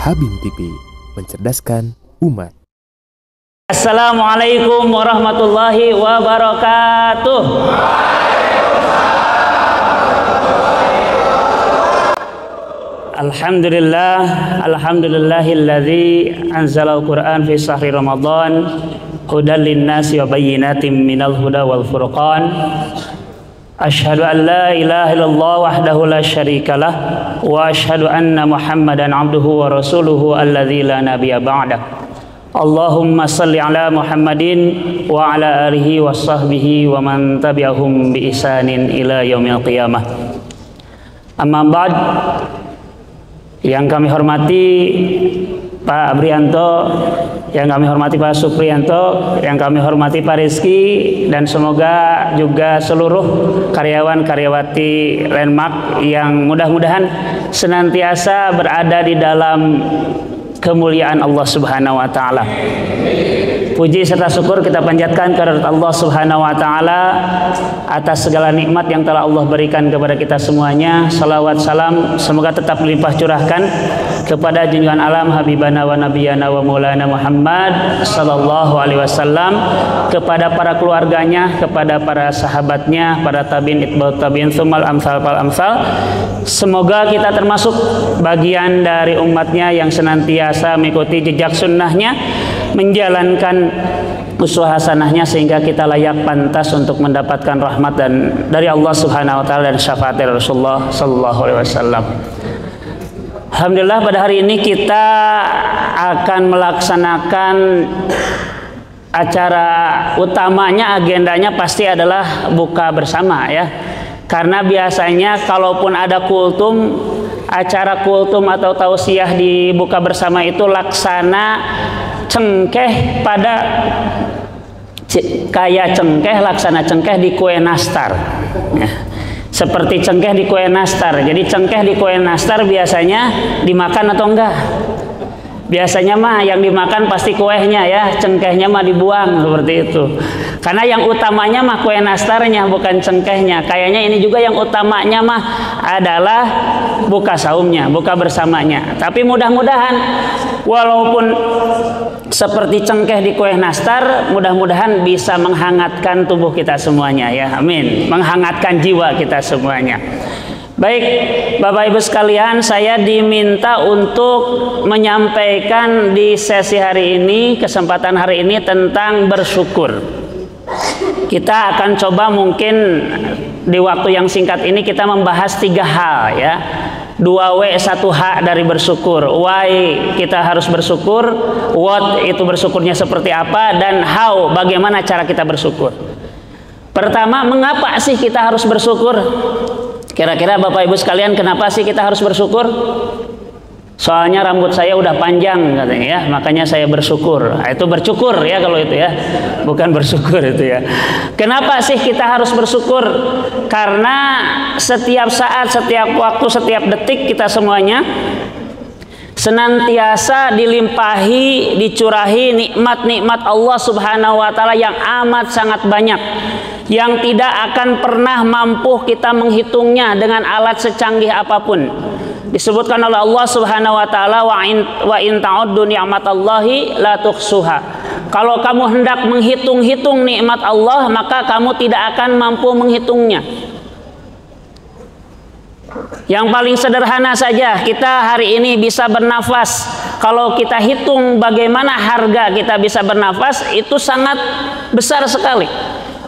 Habim TV, mencerdaskan umat. Assalamualaikum warahmatullahi wabarakatuh. Alhamdulillahilladzi anzalal Qur'an fi syahri Ramadan hudan linnasi wa bayyinatin minal huda wal furqan. Asyhadu an la ilaha illallah wahdahu la syarikalah wa asyhadu anna Muhammadan abduhu wa rasuluhu alladzi la nabiyya ba'dah. Allahumma salli ala Muhammadin wa ala alihi wa sahbihi wa man tabi'ahum bi ihsanin ila yaumil qiyamah. Amma ba'd. Yang kami hormati Pak Abrianto, yang kami hormati Pak Supriyanto, yang kami hormati Pak Rizky, dan semoga juga seluruh karyawan-karyawati Landmark yang mudah-mudahan senantiasa berada di dalam kemuliaan Allah Subhanahu wa taala. Puji serta syukur kita panjatkan kehadirat Allah Subhanahu wa taala atas segala nikmat yang telah Allah berikan kepada kita semuanya. Salawat salam semoga tetap melimpah curahkan kepada junjungan alam Habibana wa Nabiyana wa Maulana Muhammad sallallahu alaihi wasallam, kepada para keluarganya, kepada para sahabatnya, para tabi'in, itba'ut tabi'in, tsummal amsal fal amsal. Semoga kita termasuk bagian dari umatnya yang senantiasa mengikuti jejak sunnahnya, menjalankan uswah hasanahnya, sehingga kita layak pantas untuk mendapatkan rahmat dan dari Allah Subhanahu wa taala dan syafaat dari Rasulullah sallallahu alaihi wasallam. Alhamdulillah, pada hari ini kita akan melaksanakan acara utamanya, agendanya pasti adalah buka bersama ya. Karena biasanya kalaupun ada kultum, acara kultum atau tausiah di buka bersama itu laksana cengkeh pada kayak cengkeh, laksana cengkeh di kue nastar ya. Seperti cengkeh di kue nastar. Jadi cengkeh di kue nastar biasanya dimakan atau enggak? Biasanya mah yang dimakan pasti kuehnya ya, cengkehnya mah dibuang, seperti itu. Karena yang utamanya mah kue nastarnya, bukan cengkehnya. Kayaknya ini juga yang utamanya mah adalah buka saumnya, buka bersamanya. Tapi mudah-mudahan walaupun seperti cengkeh di kue nastar, mudah-mudahan bisa menghangatkan tubuh kita semuanya ya, amin. Menghangatkan jiwa kita semuanya. Baik, Bapak Ibu sekalian, saya diminta untuk menyampaikan di sesi hari ini, kesempatan hari ini, tentang bersyukur. Kita akan coba mungkin di waktu yang singkat ini kita membahas 3 hal ya. 2W 1H dari bersyukur. Why kita harus bersyukur, what itu bersyukurnya seperti apa, dan how bagaimana cara kita bersyukur. Pertama, mengapa sih kita harus bersyukur? Kira-kira Bapak Ibu sekalian, kenapa sih kita harus bersyukur? Soalnya rambut saya udah panjang katanya ya, makanya saya bersyukur. Nah, itu bersyukur ya kalau itu ya, bukan bersyukur itu ya. Kenapa sih kita harus bersyukur? Karena setiap saat, setiap waktu, setiap detik kita semuanya senantiasa dilimpahi, dicurahi nikmat-nikmat Allah Subhanahu wa taala yang amat sangat banyak, yang tidak akan pernah mampu kita menghitungnya dengan alat secanggih apapun. Disebutkan oleh Allah Subhanahu wa taala, wa in ta'uddu ni'matallahi la tuhsuha. Kalau kamu hendak menghitung-hitung nikmat Allah, maka kamu tidak akan mampu menghitungnya. Yang paling sederhana saja, kita hari ini bisa bernafas. Kalau kita hitung bagaimana harga kita bisa bernafas, itu sangat besar sekali.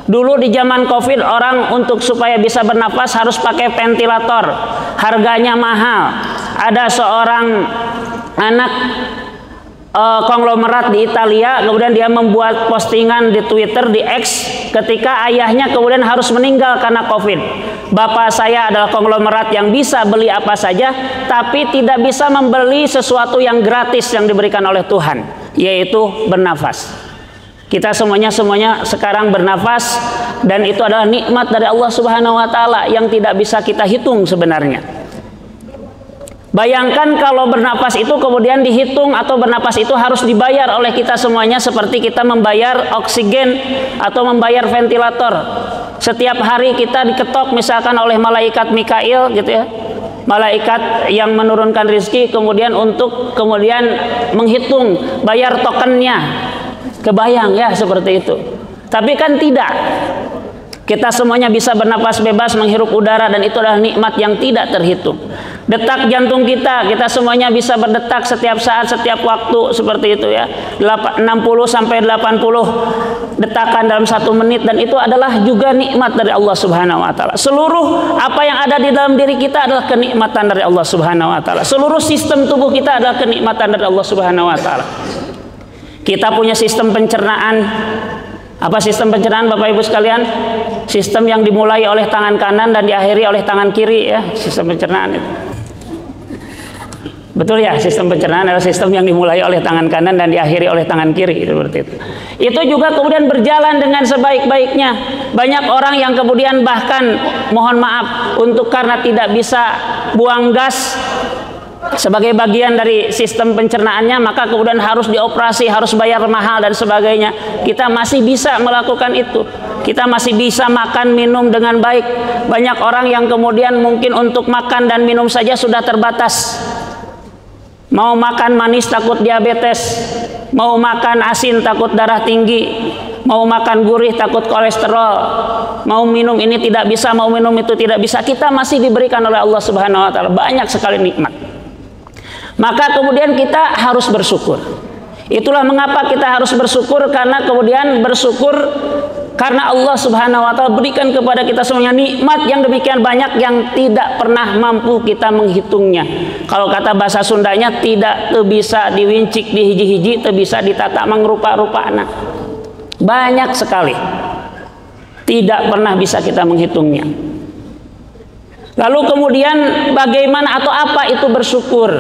Dulu di zaman Covid, orang untuk supaya bisa bernafas harus pakai ventilator. Harganya mahal. Ada seorang anak konglomerat di Italia, kemudian dia membuat postingan di Twitter, di X, ketika ayahnya kemudian harus meninggal karena Covid. Bapak saya adalah konglomerat yang bisa beli apa saja, tapi tidak bisa membeli sesuatu yang gratis yang diberikan oleh Tuhan, yaitu bernafas. Kita semuanya sekarang bernafas, dan itu adalah nikmat dari Allah Subhanahu wa taala yang tidak bisa kita hitung sebenarnya. Bayangkan kalau bernafas itu kemudian dihitung, atau bernafas itu harus dibayar oleh kita semuanya, seperti kita membayar oksigen atau membayar ventilator. Setiap hari kita diketok misalkan oleh malaikat Mikail gitu ya. malaikat yang menurunkan rizki kemudian untuk kemudian menghitung bayar tokennya. Kebayang ya seperti itu. Tapi kan tidak. Kita semuanya bisa bernapas bebas, menghirup udara, dan itu adalah nikmat yang tidak terhitung. Detak jantung kita semuanya bisa berdetak setiap saat, setiap waktu, seperti itu ya. 60 sampai 80 detakan dalam 1 menit, dan itu adalah juga nikmat dari Allah Subhanahu wa taala. Seluruh apa yang ada di dalam diri kita adalah kenikmatan dari Allah Subhanahu wa taala. Seluruh sistem tubuh kita adalah kenikmatan dari Allah Subhanahu wa taala. Kita punya sistem pencernaan. Apa sistem pencernaan, Bapak Ibu sekalian? Sistem yang dimulai oleh tangan kanan dan diakhiri oleh tangan kiri ya, sistem pencernaan itu. Betul ya, sistem pencernaan adalah sistem yang dimulai oleh tangan kanan dan diakhiri oleh tangan kiri, seperti itu. Itu juga kemudian berjalan dengan sebaik-baiknya. Banyak orang yang kemudian bahkan mohon maaf untuk karena tidak bisa buang gas sebagai bagian dari sistem pencernaannya, maka kemudian harus dioperasi, harus bayar mahal dan sebagainya. Kita masih bisa melakukan itu. Kita masih bisa makan minum dengan baik. Banyak orang yang kemudian mungkin untuk makan dan minum saja sudah terbatas. Mau makan manis takut diabetes, mau makan asin takut darah tinggi, mau makan gurih takut kolesterol, mau minum ini tidak bisa, mau minum itu tidak bisa. Kita masih diberikan oleh Allah Subhanahu wa taala banyak sekali nikmat. Maka kemudian kita harus bersyukur. Itulah mengapa kita harus bersyukur, karena kemudian bersyukur karena Allah Subhanahu wa taala berikan kepada kita semuanya nikmat yang demikian banyak yang tidak pernah mampu kita menghitungnya. Kalau kata bahasa Sundanya, tidak bisa diwincik di hiji-hiji, tidak bisa ditata mangrupa-rupana. Banyak sekali. Tidak pernah bisa kita menghitungnya. Lalu kemudian bagaimana atau apa itu bersyukur?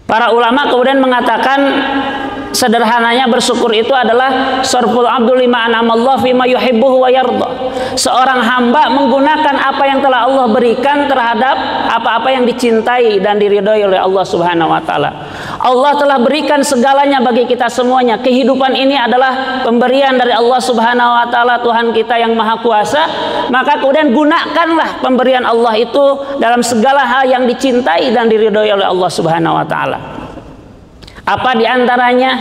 Para ulama kemudian mengatakan sederhananya bersyukur itu adalah sarful abdu lima anamallahu fima yuhibbuhu wa yarda. Seorang hamba menggunakan apa yang telah Allah berikan terhadap apa-apa yang dicintai dan diridhoi oleh Allah Subhanahu wa taala. Allah telah berikan segalanya bagi kita semuanya. Kehidupan ini adalah pemberian dari Allah Subhanahu wa taala, Tuhan kita yang Maha Kuasa. Maka kemudian gunakanlah pemberian Allah itu dalam segala hal yang dicintai dan diridhoi oleh Allah Subhanahu wa taala. Apa diantaranya?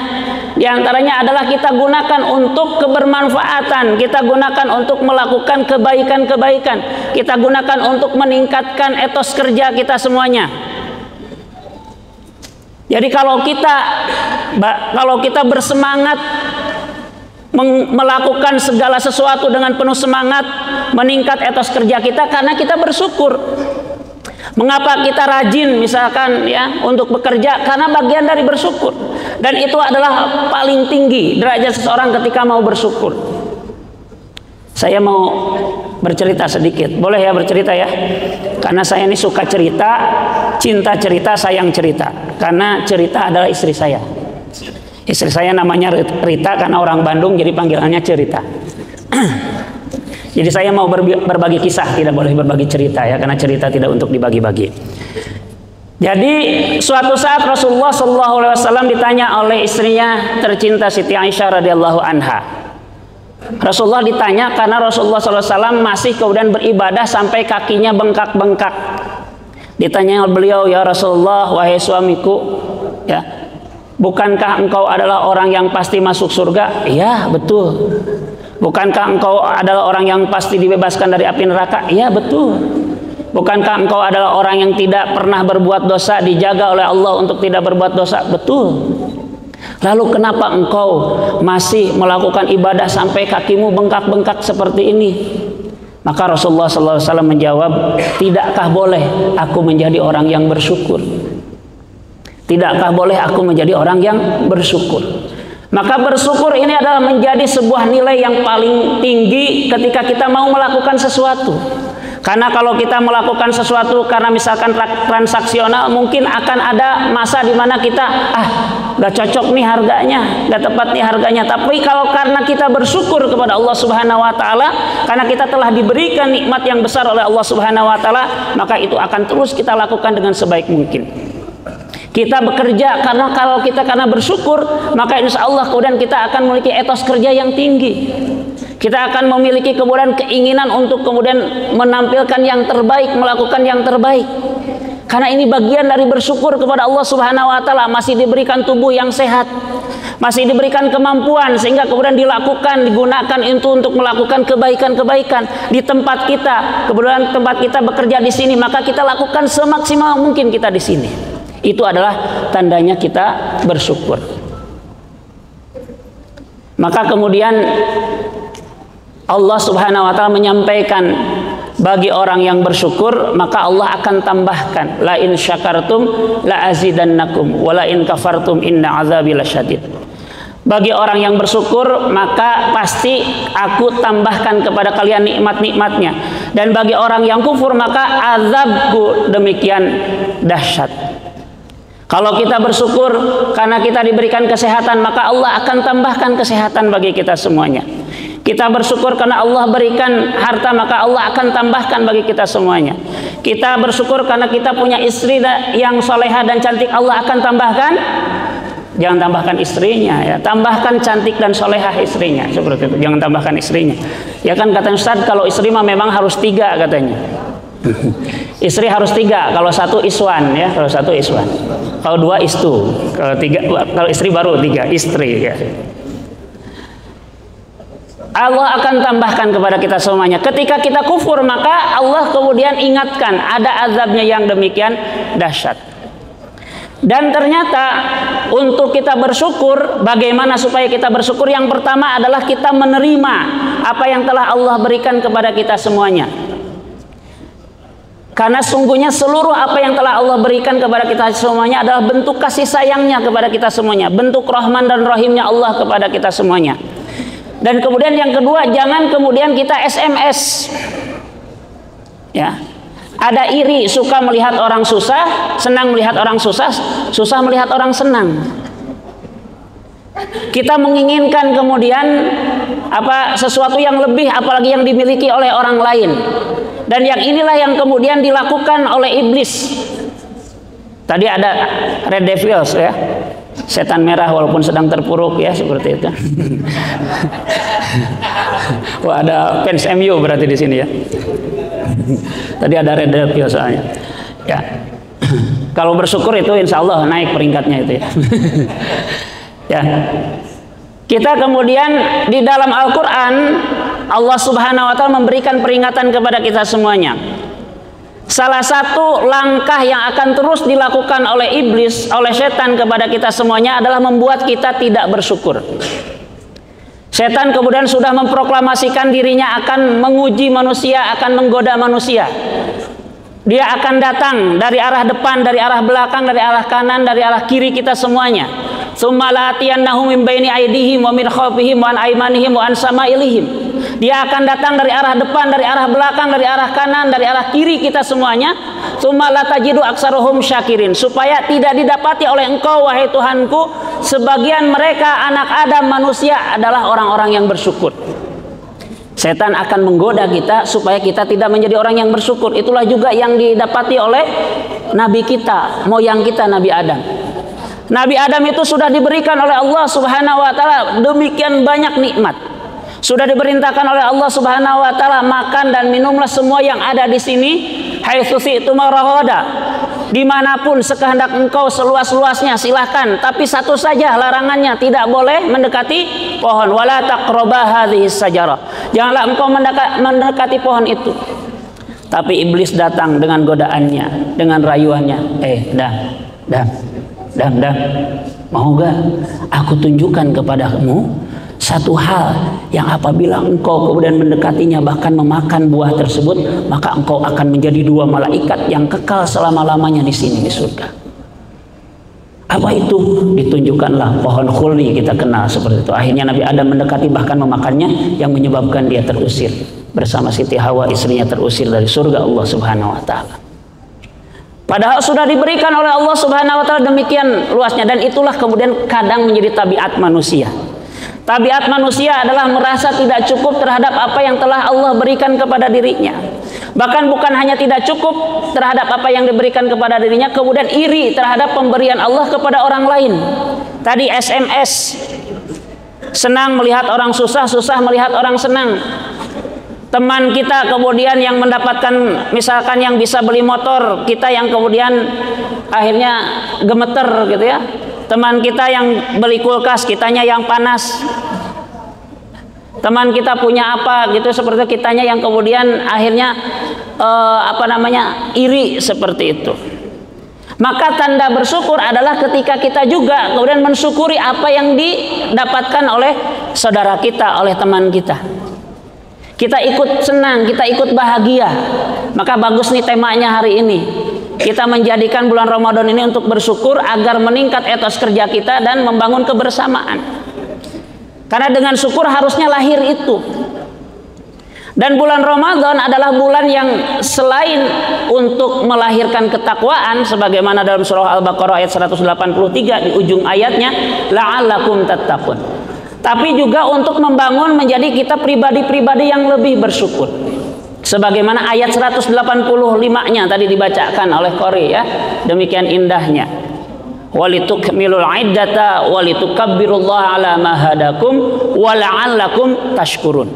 Diantaranya adalah kita gunakan untuk kebermanfaatan, kita gunakan untuk melakukan kebaikan-kebaikan, kita gunakan untuk meningkatkan etos kerja kita semuanya. Jadi kalau kita bersemangat melakukan segala sesuatu dengan penuh semangat, meningkat etos kerja kita karena kita bersyukur. Mengapa kita rajin misalkan ya untuk bekerja? Karena bagian dari bersyukur. Dan itu adalah paling tinggi derajat seseorang ketika mau bersyukur. Saya mau bercerita sedikit. Boleh ya bercerita ya? Karena saya ini suka cerita, cinta cerita, sayang cerita. Karena cerita adalah istri saya. Istri saya namanya Rita, karena orang Bandung jadi panggilannya cerita. Jadi saya mau berbagi kisah, tidak boleh berbagi cerita ya, karena cerita tidak untuk dibagi-bagi. Jadi suatu saat Rasulullah SAW ditanya oleh istrinya tercinta Siti Aisyah radhiyallahu anha. Rasulullah ditanya karena Rasulullah SAW masih kemudian beribadah sampai kakinya bengkak-bengkak. Ditanya oleh beliau, ya Rasulullah, wahai suamiku, ya, bukankah engkau adalah orang yang pasti masuk surga? Iya, betul. Bukankah engkau adalah orang yang pasti dibebaskan dari api neraka? Iya, betul. Bukankah engkau adalah orang yang tidak pernah berbuat dosa, dijaga oleh Allah untuk tidak berbuat dosa? Betul. Lalu kenapa engkau masih melakukan ibadah sampai kakimu bengkak-bengkak seperti ini? Maka Rasulullah SAW menjawab, tidakkah boleh aku menjadi orang yang bersyukur? Tidakkah boleh aku menjadi orang yang bersyukur? Maka bersyukur ini adalah menjadi sebuah nilai yang paling tinggi ketika kita mau melakukan sesuatu. Karena kalau kita melakukan sesuatu karena misalkan transaksional, mungkin akan ada masa di mana kita gak cocok nih harganya, gak tepat nih harganya. Tapi kalau karena kita bersyukur kepada Allah Subhanahu wa taala, karena kita telah diberikan nikmat yang besar oleh Allah Subhanahu wa taala, maka itu akan terus kita lakukan dengan sebaik mungkin. Kita bekerja karena bersyukur, maka insya Allah kemudian kita akan memiliki etos kerja yang tinggi. Kita akan memiliki kemudian keinginan untuk kemudian menampilkan yang terbaik, melakukan yang terbaik. Karena ini bagian dari bersyukur kepada Allah Subhanahu wa taala, masih diberikan tubuh yang sehat, masih diberikan kemampuan sehingga kemudian dilakukan, digunakan itu untuk melakukan kebaikan-kebaikan di tempat kita. Kemudian tempat kita bekerja di sini, maka kita lakukan semaksimal mungkin kita di sini. Itu adalah tandanya kita bersyukur. Maka kemudian Allah Subhanahu wa taala menyampaikan, bagi orang yang bersyukur maka Allah akan tambahkan, la in syakartum la azidannakum wa la in kafartum inna azabi lasyadid. Bagi orang yang bersyukur maka pasti aku tambahkan kepada kalian nikmat-nikmatnya, dan bagi orang yang kufur maka azabku demikian dahsyat. Kalau kita bersyukur karena kita diberikan kesehatan, maka Allah akan tambahkan kesehatan bagi kita semuanya. Kita bersyukur karena Allah berikan harta, maka Allah akan tambahkan bagi kita semuanya. Kita bersyukur karena kita punya istri yang soleha dan cantik, Allah akan tambahkan. Jangan tambahkan istrinya ya, tambahkan cantik dan solehah istrinya, seperti itu. Jangan tambahkan istrinya. Ya kan kata Ustaz, kalau istri mah memang harus 3 katanya. Istri harus 3, kalau 1 iswan ya, kalau 1 iswan. Kalau 2 istu, kalau 3, kalau istri baru 3 istri ya. Allah akan tambahkan kepada kita semuanya. Ketika kita kufur maka Allah kemudian ingatkan ada azabnya yang demikian dahsyat. Dan ternyata untuk kita bersyukur, bagaimana supaya kita bersyukur? Yang pertama adalah kita menerima apa yang telah Allah berikan kepada kita semuanya. Karena sungguhnya seluruh apa yang telah Allah berikan kepada kita semuanya adalah bentuk kasih sayangnya kepada kita semuanya, bentuk Rahman dan Rahimnya Allah kepada kita semuanya. Dan kemudian yang kedua, jangan kemudian kita SMS. Ya. Ada iri, suka melihat orang susah, senang melihat orang susah, susah melihat orang senang. Kita menginginkan kemudian sesuatu yang lebih, apalagi yang dimiliki oleh orang lain. Dan yang inilah yang kemudian dilakukan oleh iblis. Tadi ada Red Devils ya, setan merah walaupun sedang terpuruk ya, seperti itu. Wah, ada fans MU berarti di sini ya. Tadi ada Red Devils soalnya. Ya. Kalau bersyukur itu insya Allah naik peringkatnya itu ya. Ya. Kita kemudian di dalam Al-Quran Allah Subhanahu wa taala memberikan peringatan kepada kita semuanya. Salah satu langkah yang akan terus dilakukan oleh iblis, oleh setan kepada kita semuanya adalah membuat kita tidak bersyukur. Setan kemudian sudah memproklamasikan dirinya akan menguji manusia, akan menggoda manusia. Dia akan datang dari arah depan, dari arah belakang, dari arah kanan, dari arah kiri kita semuanya. Tsumma la'atiyannahum min baini aydihim wa min khalfihim wa an aymanihim wa an samailihim. Dia akan datang dari arah depan, dari arah belakang, dari arah kanan, dari arah kiri kita semuanya. Tsumma la tajidu aksaruhum syakirin, supaya tidak didapati oleh Engkau wahai Tuhanku sebagian mereka anak Adam manusia adalah orang-orang yang bersyukur. Setan akan menggoda kita supaya kita tidak menjadi orang yang bersyukur. Itulah juga yang didapati oleh nabi kita, moyang kita Nabi Adam. Nabi Adam itu sudah diberikan oleh Allah Subhanahu wa taala demikian banyak nikmat. Sudah diperintahkan oleh Allah Subhanahu wa taala, makan dan minumlah semua yang ada di sini, haitsu syi'tum raghada. Dimanapun sekehendak engkau seluas-luasnya silahkan, tapi satu saja larangannya, tidak boleh mendekati pohon. Wala taqraba hadhihi sajarah. Janganlah engkau mendekati pohon itu. Tapi iblis datang dengan godaannya, dengan rayuannya. Dam, mau gak aku tunjukkan kepadamu satu hal yang apabila engkau kemudian mendekatinya, bahkan memakan buah tersebut, maka engkau akan menjadi 2 malaikat yang kekal selama-lamanya di sini di surga. Apa itu? Ditunjukkanlah pohon khuldi, kita kenal seperti itu. Akhirnya Nabi Adam mendekati, bahkan memakannya, yang menyebabkan dia terusir bersama Siti Hawa, istrinya, terusir dari surga Allah Subhanahu wa taala. Padahal sudah diberikan oleh Allah Subhanahu wa taala demikian luasnya, dan itulah kemudian kadang menjadi tabiat manusia. Tabiat manusia adalah merasa tidak cukup terhadap apa yang telah Allah berikan kepada dirinya. Bahkan bukan hanya tidak cukup terhadap apa yang diberikan kepada dirinya, kemudian iri terhadap pemberian Allah kepada orang lain. Tadi SMS. Senang melihat orang susah, susah melihat orang senang. Teman kita kemudian yang mendapatkan, misalkan yang bisa beli motor, kita yang kemudian akhirnya gemeter gitu ya. Teman kita yang beli kulkas, kitanya yang panas. Teman kita punya apa gitu seperti itu, kitanya yang kemudian akhirnya iri seperti itu. Maka tanda bersyukur adalah ketika kita juga kemudian mensyukuri apa yang didapatkan oleh saudara kita, oleh teman kita. Kita ikut senang, kita ikut bahagia. Maka bagus nih temanya hari ini. Kita menjadikan bulan Ramadan ini untuk bersyukur agar meningkat etos kerja kita dan membangun kebersamaan. Karena dengan syukur harusnya lahir itu. Dan bulan Ramadan adalah bulan yang selain untuk melahirkan ketakwaan sebagaimana dalam surah Al-Baqarah ayat 183 di ujung ayatnya, la'allakum tattaqun. Tapi juga untuk membangun menjadi kita pribadi-pribadi yang lebih bersyukur. Sebagaimana ayat 185-nya tadi dibacakan oleh Qori ya. Demikian indahnya. Walitukmilul iddata walitukabbirullaha ala ma hadakum wa la'allakum tashkurun.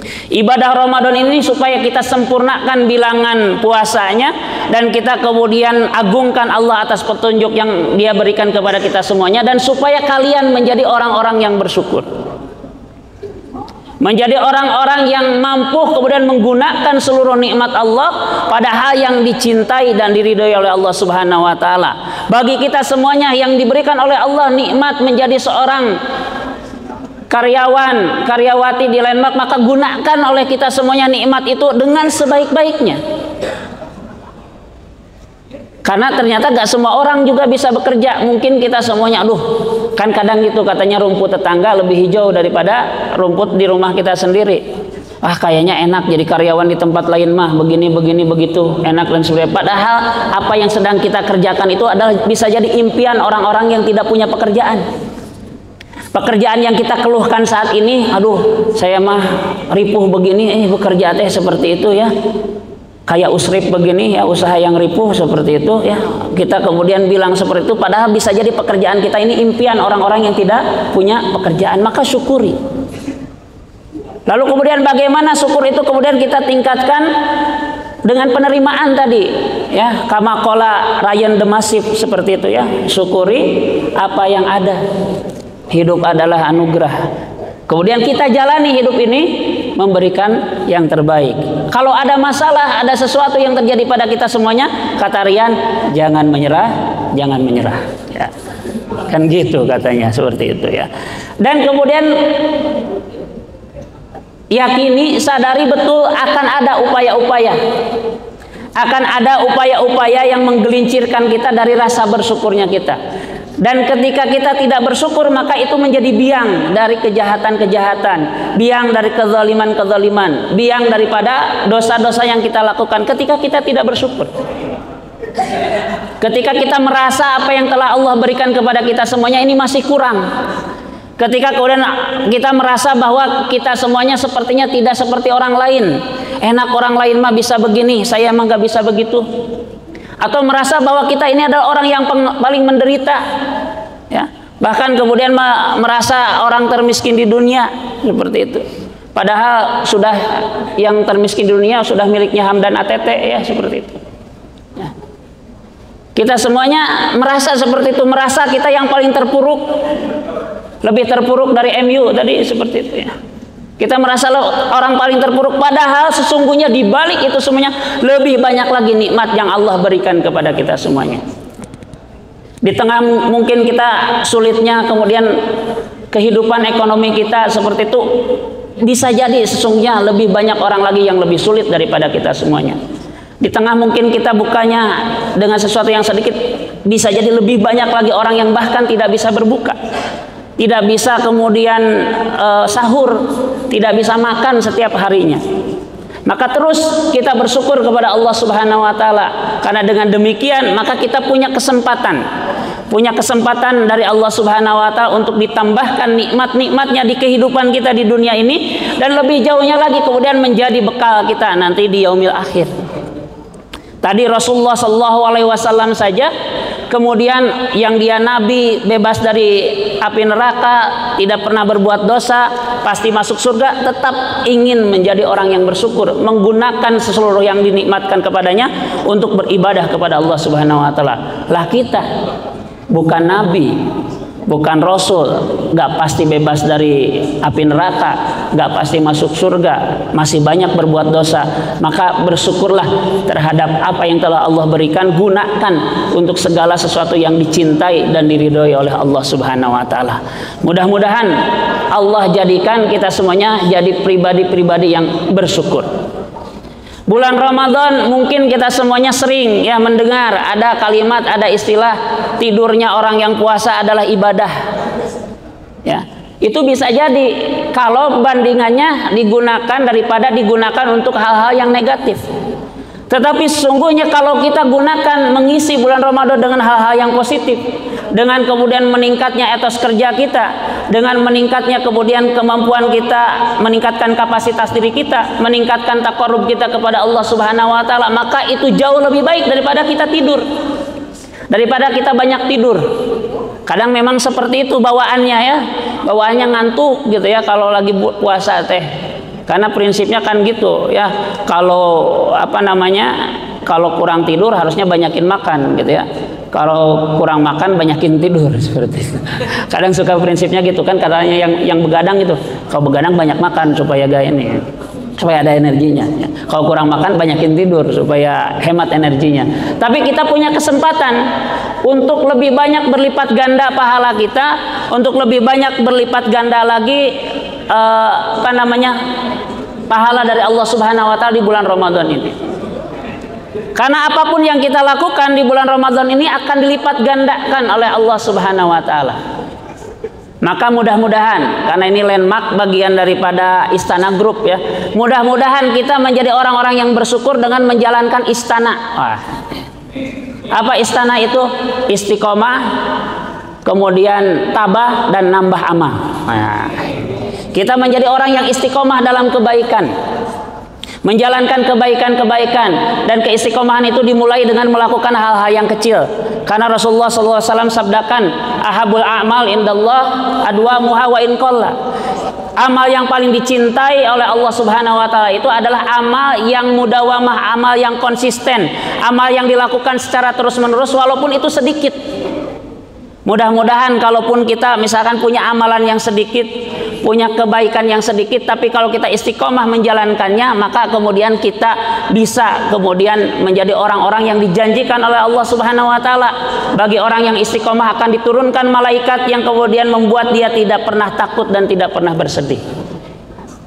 Ibadah Ramadan ini supaya kita sempurnakan bilangan puasanya dan kita kemudian agungkan Allah atas petunjuk yang Dia berikan kepada kita semuanya, dan supaya kalian menjadi orang-orang yang bersyukur. Menjadi orang-orang yang mampu kemudian menggunakan seluruh nikmat Allah pada hal yang dicintai dan diridhoi oleh Allah Subhanahu wa taala. Bagi kita semuanya yang diberikan oleh Allah nikmat menjadi seorang karyawan, karyawati di Landmark, maka gunakan oleh kita semuanya nikmat itu dengan sebaik-baiknya. Karena ternyata gak semua orang juga bisa bekerja. Mungkin kita semuanya, aduh, kan kadang gitu katanya rumput tetangga lebih hijau daripada rumput di rumah kita sendiri. Ah, kayaknya enak jadi karyawan di tempat lain mah, begini begitu, enak dan sebagainya. Padahal apa yang sedang kita kerjakan itu adalah bisa jadi impian orang-orang yang tidak punya pekerjaan. Pekerjaan yang kita keluhkan saat ini, aduh saya mah ripuh begini, bekerja teh seperti itu ya, kayak usrip begini ya, usaha yang ripuh seperti itu ya. Kita kemudian bilang seperti itu, padahal bisa jadi pekerjaan kita ini impian orang-orang yang tidak punya pekerjaan. Maka syukuri. Lalu kemudian bagaimana syukur itu kemudian kita tingkatkan dengan penerimaan tadi ya, kama qala Ryan Demasif seperti itu ya. Syukuri apa yang ada. Hidup adalah anugerah. Kemudian kita jalani hidup ini memberikan yang terbaik. Kalau ada masalah, ada sesuatu yang terjadi pada kita semuanya, kata Rian, jangan menyerah, jangan menyerah. Ya. Kan gitu katanya, seperti itu ya. Dan kemudian yakini, sadari betul akan ada upaya-upaya. Akan ada upaya-upaya yang menggelincirkan kita dari rasa bersyukurnya kita. Dan ketika kita tidak bersyukur, maka itu menjadi biang dari kejahatan-kejahatan, biang dari kezaliman-kezaliman, biang daripada dosa-dosa yang kita lakukan ketika kita tidak bersyukur. Ketika kita merasa apa yang telah Allah berikan kepada kita semuanya ini masih kurang. Ketika kemudian kita merasa bahwa kita semuanya sepertinya tidak seperti orang lain. Enak orang lain mah bisa begini, saya mah gak bisa begitu. Atau merasa bahwa kita ini adalah orang yang paling menderita ya, bahkan kemudian merasa orang termiskin di dunia seperti itu, padahal sudah yang termiskin di dunia sudah miliknya Hamdan ATT ya, seperti itu ya. Kita semuanya merasa seperti itu, merasa kita yang paling terpuruk, lebih terpuruk dari MU tadi seperti itu ya. Kita merasa orang paling terpuruk, padahal sesungguhnya di balik itu semuanya lebih banyak lagi nikmat yang Allah berikan kepada kita semuanya. Di tengah mungkin kita sulitnya kemudian kehidupan ekonomi kita seperti itu, bisa jadi sesungguhnya lebih banyak orang lagi yang lebih sulit daripada kita semuanya. Di tengah mungkin kita bukanya dengan sesuatu yang sedikit, bisa jadi lebih banyak lagi orang yang bahkan tidak bisa berbuka, tidak bisa kemudian sahur, tidak bisa makan setiap harinya. Maka terus kita bersyukur kepada Allah Subhanahu wa taala, karena dengan demikian maka kita punya kesempatan dari Allah Subhanahu wa taala untuk ditambahkan nikmat-nikmatnya di kehidupan kita di dunia ini, dan lebih jauhnya lagi kemudian menjadi bekal kita nanti di yaumil akhir. Tadi Rasulullah SAW saja kemudian yang dia nabi, bebas dari api neraka, tidak pernah berbuat dosa, pasti masuk surga, tetap ingin menjadi orang yang bersyukur, menggunakan seluruh yang dinikmatkan kepadanya untuk beribadah kepada Allah Subhanahu wa taala. Lah kita bukan nabi, bukan rasul, gak pasti bebas dari api neraka, gak pasti masuk surga, masih banyak berbuat dosa. Maka bersyukurlah terhadap apa yang telah Allah berikan, gunakan untuk segala sesuatu yang dicintai dan diridhoi oleh Allah Subhanahu wa taala. Mudah-mudahan Allah jadikan kita semuanya jadi pribadi-pribadi yang bersyukur. Bulan Ramadan mungkin kita semuanya sering ya mendengar ada kalimat, ada istilah tidurnya orang yang puasa adalah ibadah. Ya, itu bisa jadi kalau bandingannya digunakan untuk hal-hal yang negatif. Tetapi sesungguhnya kalau kita gunakan mengisi bulan Ramadan dengan hal-hal yang positif, dengan kemudian meningkatnya etos kerja kita, dengan meningkatnya kemudian kemampuan kita, meningkatkan kapasitas diri kita, meningkatkan taqarrub kita kepada Allah Subhanahu wa taala, maka itu jauh lebih baik daripada kita tidur. Daripada kita banyak tidur. Kadang memang seperti itu bawaannya ya. Bawaannya ngantuk gitu ya kalau lagi puasa teh. Karena prinsipnya kan gitu ya. Kalau kalau kurang tidur harusnya banyakin makan gitu ya. Kalau kurang makan banyakin tidur seperti itu. Kadang suka prinsipnya gitu kan, katanya yang begadang itu. Kalau begadang banyak makan supaya supaya ada energinya. Kalau kurang makan banyakin tidur supaya hemat energinya. Tapi kita punya kesempatan untuk lebih banyak berlipat ganda pahala kita, untuk lebih banyak berlipat ganda lagi pahala dari Allah Subhanahu wa taala di bulan Ramadan ini. Karena apapun yang kita lakukan di bulan Ramadan ini akan dilipat gandakan oleh Allah Subhanahu wa taala. Maka mudah-mudahan, karena ini landmark bagian daripada Istana Group ya, mudah-mudahan kita menjadi orang-orang yang bersyukur dengan menjalankan istana. Apa istana itu? Istiqomah, kemudian tabah dan nambah amal. Kita menjadi orang yang istiqomah dalam kebaikan, menjalankan kebaikan-kebaikan, dan keistiqomahan itu dimulai dengan melakukan hal-hal yang kecil. Karena Rasulullah SAW sabdakan, ahabul a'mal indallah adwamuha wa in qalla. Amal yang paling dicintai oleh Allah Subhanahu wa taala itu adalah amal yang mudawamah, amal yang konsisten, amal yang dilakukan secara terus-menerus walaupun itu sedikit. Mudah-mudahan kalaupun kita misalkan punya amalan yang sedikit, punya kebaikan yang sedikit, tapi kalau kita istiqomah menjalankannya, maka kemudian kita bisa kemudian menjadi orang-orang yang dijanjikan oleh Allah Subhanahu wa taala. Bagi orang yang istiqomah akan diturunkan malaikat yang kemudian membuat dia tidak pernah takut dan tidak pernah bersedih.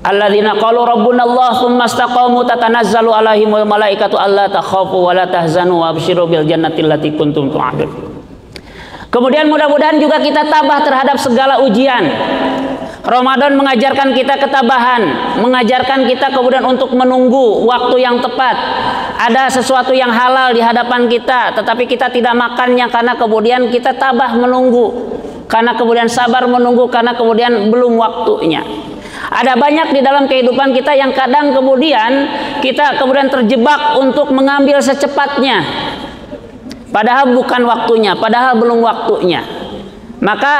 Alladzina qalu rabbunallah tsumma istaqamu tatanazzalu alaihimul malaikatu alla takhafu wa la tahzanu wa absyiru bil jannati allati kuntum tu'adun. Kemudian mudah-mudahan juga kita tabah terhadap segala ujian. Ramadan mengajarkan kita ketabahan, mengajarkan kita kemudian untuk menunggu waktu yang tepat. Ada sesuatu yang halal di hadapan kita, tetapi kita tidak makannya karena kemudian kita tabah menunggu, karena kemudian sabar menunggu, karena kemudian belum waktunya. Ada banyak di dalam kehidupan kita yang kadang kemudian kita kemudian terjebak untuk mengambil secepatnya. Padahal bukan waktunya, padahal belum waktunya. Maka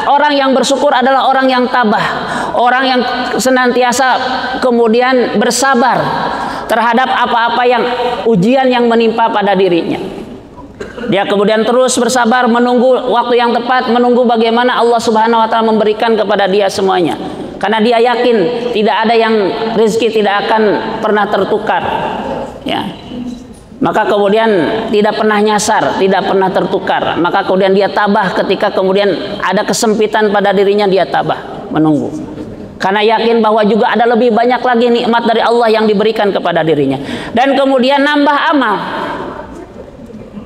orang yang bersyukur adalah orang yang tabah, orang yang senantiasa kemudian bersabar terhadap apa-apa yang ujian yang menimpa pada dirinya. Dia kemudian terus bersabar menunggu waktu yang tepat, menunggu bagaimana Allah Subhanahu wa taala memberikan kepada dia semuanya. Karena dia yakin tidak ada yang rezeki tidak akan pernah tertukar. Ya. Maka kemudian tidak pernah nyasar, tidak pernah tertukar. Maka kemudian dia tabah ketika kemudian ada kesempitan pada dirinya, dia tabah menunggu. Karena yakin bahwa juga ada lebih banyak lagi nikmat dari Allah yang diberikan kepada dirinya. Dan kemudian nambah amal.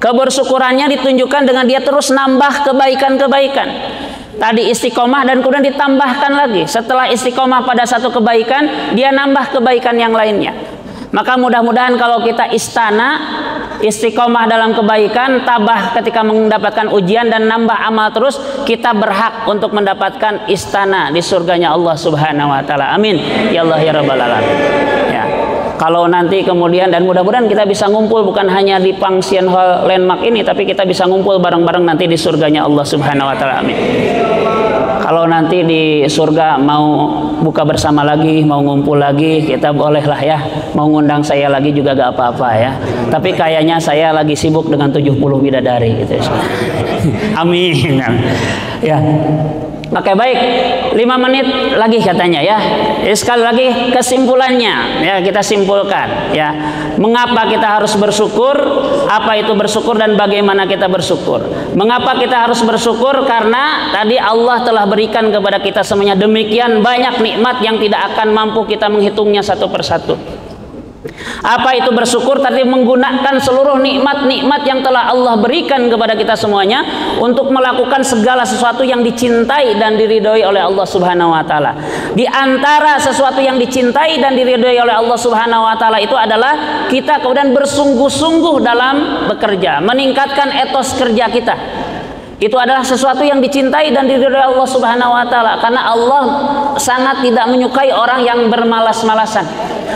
Kebersyukurannya ditunjukkan dengan dia terus nambah kebaikan-kebaikan. Tadi istiqomah dan kemudian ditambahkan lagi. Setelah istiqomah pada satu kebaikan, dia nambah kebaikan yang lainnya. Maka mudah-mudahan kalau kita istana, istiqomah dalam kebaikan, tabah ketika mendapatkan ujian dan nambah amal terus, kita berhak untuk mendapatkan istana di surganya Allah Subhanahu wa taala. Amin. Ya Allah ya Rabbal alamin. Ya. Kalau nanti kemudian, dan mudah-mudahan kita bisa ngumpul bukan hanya di Function Hall Landmark ini, tapi kita bisa ngumpul bareng-bareng nanti di surganya Allah Subhanahu wa taala. Amin. Kalau nanti di surga mau buka bersama lagi, mau ngumpul lagi, kita bolehlah ya. Mau ngundang saya lagi juga gak apa-apa ya. Tapi kayaknya saya lagi sibuk dengan 70 bidadari gitu. Amin. Ya. Oke, baik, 5 menit lagi katanya ya. Sekali lagi kesimpulannya ya, kita simpulkan ya. Mengapa kita harus bersyukur? Apa itu bersyukur dan bagaimana kita bersyukur? Mengapa kita harus bersyukur? Karena tadi Allah telah berikan kepada kita semuanya demikian banyak nikmat yang tidak akan mampu kita menghitungnya satu persatu. Apa itu bersyukur? Tadi menggunakan seluruh nikmat-nikmat yang telah Allah berikan kepada kita semuanya untuk melakukan segala sesuatu yang dicintai dan diridhoi oleh Allah Subhanahu wa taala. Di antara sesuatu yang dicintai dan diridhoi oleh Allah Subhanahu wa taala itu adalah kita kemudian bersungguh-sungguh dalam bekerja, meningkatkan etos kerja kita. Itu adalah sesuatu yang dicintai dan diridhoi Allah Subhanahu wa taala, karena Allah sangat tidak menyukai orang yang bermalas-malasan.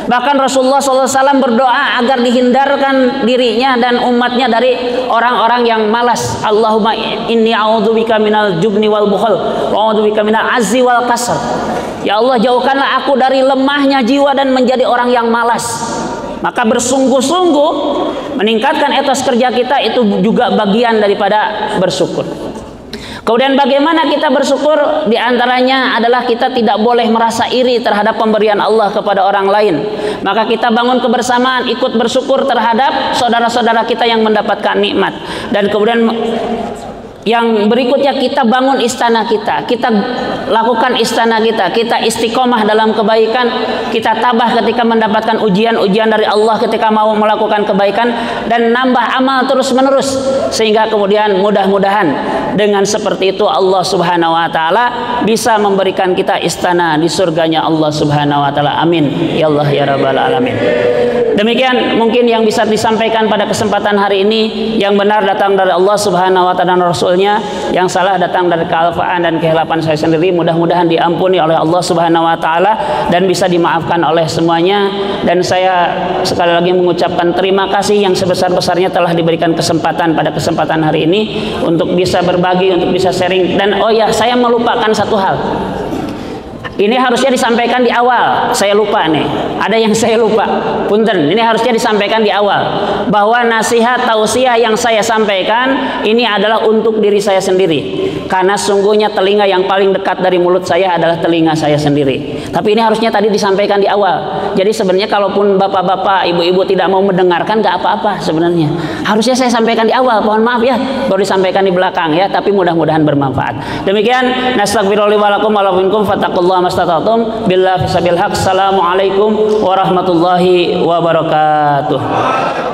Bahkan Rasulullah SAW berdoa agar dihindarkan dirinya dan umatnya dari orang-orang yang malas. Allahumma inni a'udzubika minal jubni wal bukhal wa a'udzubika minal azzi wal kasal. Ya Allah, jauhkanlah aku dari lemahnya jiwa dan menjadi orang yang malas. Maka bersungguh-sungguh meningkatkan etos kerja kita itu juga bagian daripada bersyukur. Kemudian bagaimana kita bersyukur? Di antaranya adalah kita tidak boleh merasa iri terhadap pemberian Allah kepada orang lain. Maka kita bangun kebersamaan, ikut bersyukur terhadap saudara-saudara kita yang mendapatkan nikmat. Dan kemudian yang berikutnya kita bangun istana kita lakukan istana kita istiqomah dalam kebaikan, kita tabah ketika mendapatkan ujian-ujian dari Allah ketika mau melakukan kebaikan, dan nambah amal terus menerus, sehingga kemudian mudah-mudahan dengan seperti itu Allah Subhanahu wa taala bisa memberikan kita istana di surganya Allah Subhanahu wa taala. Amin ya Allah ya rabbal alamin. Demikian mungkin yang bisa disampaikan pada kesempatan hari ini. Yang benar datang dari Allah Subhanahu wa taala dan Rasulnya, yang salah datang dari kealfaan dan kehilapan saya sendiri. Mudah-mudahan diampuni oleh Allah Subhanahu wa taala dan bisa dimaafkan oleh semuanya. Dan saya sekali lagi mengucapkan terima kasih yang sebesar-besarnya telah diberikan kesempatan pada kesempatan hari ini untuk bisa berbagi, untuk bisa sharing. Dan oh ya, saya melupakan satu hal. Ini harusnya disampaikan di awal. Saya lupa nih. Ada yang saya lupa. Punten. Ini harusnya disampaikan di awal. Bahwa nasihat tausiah yang saya sampaikan ini adalah untuk diri saya sendiri. Karena sungguhnya telinga yang paling dekat dari mulut saya adalah telinga saya sendiri. Tapi ini harusnya tadi disampaikan di awal. Jadi sebenarnya kalaupun bapak-bapak, ibu-ibu tidak mau mendengarkan, nggak apa-apa sebenarnya. Harusnya saya sampaikan di awal. Mohon maaf ya, baru disampaikan di belakang ya. Tapi mudah-mudahan bermanfaat. Demikian. Nastaghfirullahi wa lakum wa lakum fattaqullaha mastata'tum billahi fisabil haq. Assalamualaikum warahmatullahi wabarakatuh.